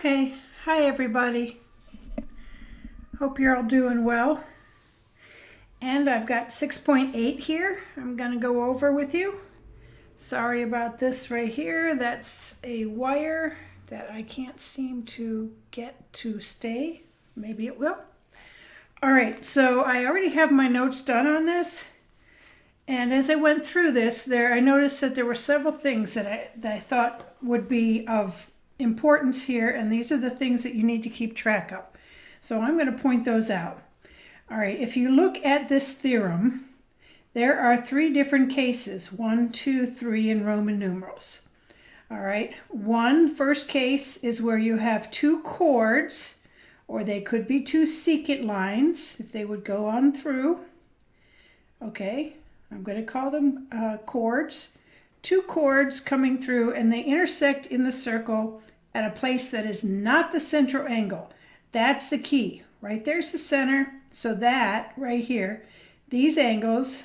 Okay, hi everybody. Hope you're all doing well. And I've got 6.8 here. I'm going to go over with you. Sorry about this right here. That's a wire that I can't seem to get to stay. Maybe it will. All right, so I already have my notes done on this. And as I went through this, I noticed that there were several things that I thought would be of importance here, and these are the things that you need to keep track of. So I'm going to point those out. All right, if you look at this theorem, there are three different cases, 1, 2, 3 in Roman numerals. All right, first case is where you have two chords, or they could be two secant lines if they would go on through. Okay, I'm going to call them chords. Two chords coming through, and they intersect in the circle at a place that is not the central angle. That's the key. Right there's the center. So that right here, these angles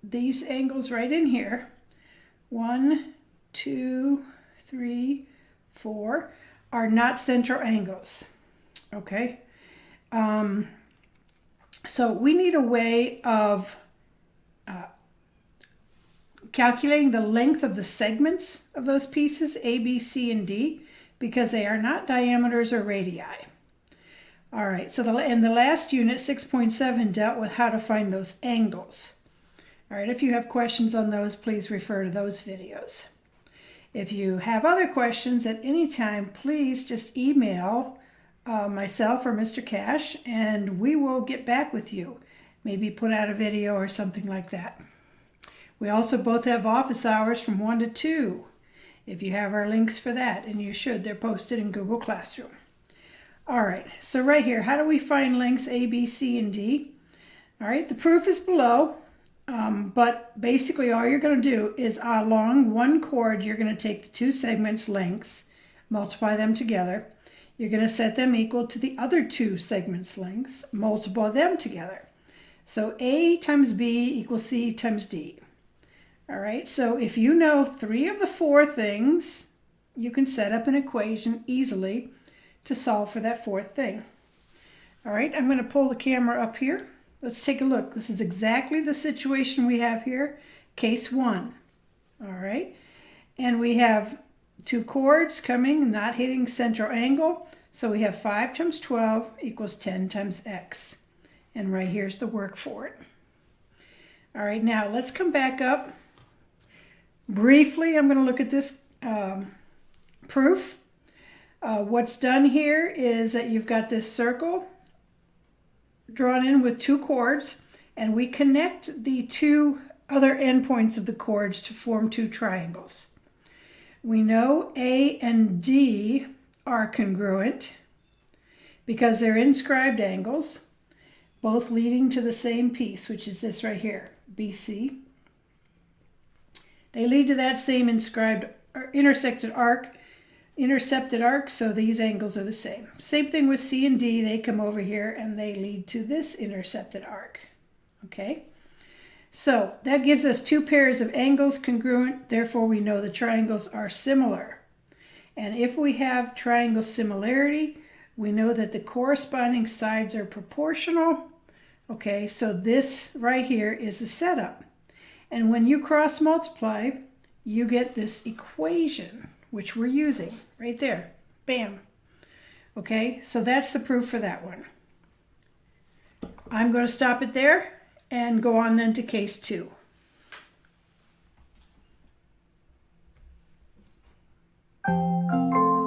right in here, 1, 2, 3, 4, are not central angles. Okay. So we need a way of calculating the length of the segments of those pieces, A, B, C, and D, because they are not diameters or radii. All right, so in the last unit, 6.7, dealt with how to find those angles. All right, if you have questions on those, please refer to those videos. If you have other questions at any time, please just email myself or Mr. Cash, and we will get back with you. Maybe put out a video or something like that. We also both have office hours from 1 to 2. If you have our links for that, and you should, they're posted in Google Classroom. All right, so right here, how do we find lengths A, B, C, and D? All right, the proof is below, but basically all you're going to do is along one chord, you're going to take the two segments' lengths, multiply them together. You're going to set them equal to the other two segments' lengths, multiply them together. So A times B equals C times D. All right, so if you know 3 of the 4 things, you can set up an equation easily to solve for that 4th thing. All right, I'm going to pull the camera up here. Let's take a look. This is exactly the situation we have here, case 1. All right, and we have two chords coming, not hitting central angle, so we have 5 times 12 equals 10 times x. And right here's the work for it. All right, now let's come back up. Briefly, I'm going to look at this proof. What's done here is that you've got this circle drawn in with two chords, and we connect the two other endpoints of the chords to form two triangles. We know A and D are congruent because they're inscribed angles, both leading to the same piece, which is this right here, BC. They lead to that same inscribed or intercepted arc, so these angles are the same. Same thing with C and D, they come over here and they lead to this intercepted arc. Okay, so that gives us two pairs of angles congruent, therefore we know the triangles are similar. And if we have triangle similarity, we know that the corresponding sides are proportional. Okay, so this right here is the setup. And when you cross multiply, you get this equation, which we're using right there. Bam. Okay, so that's the proof for that one. I'm going to stop it there and go on then to case 2.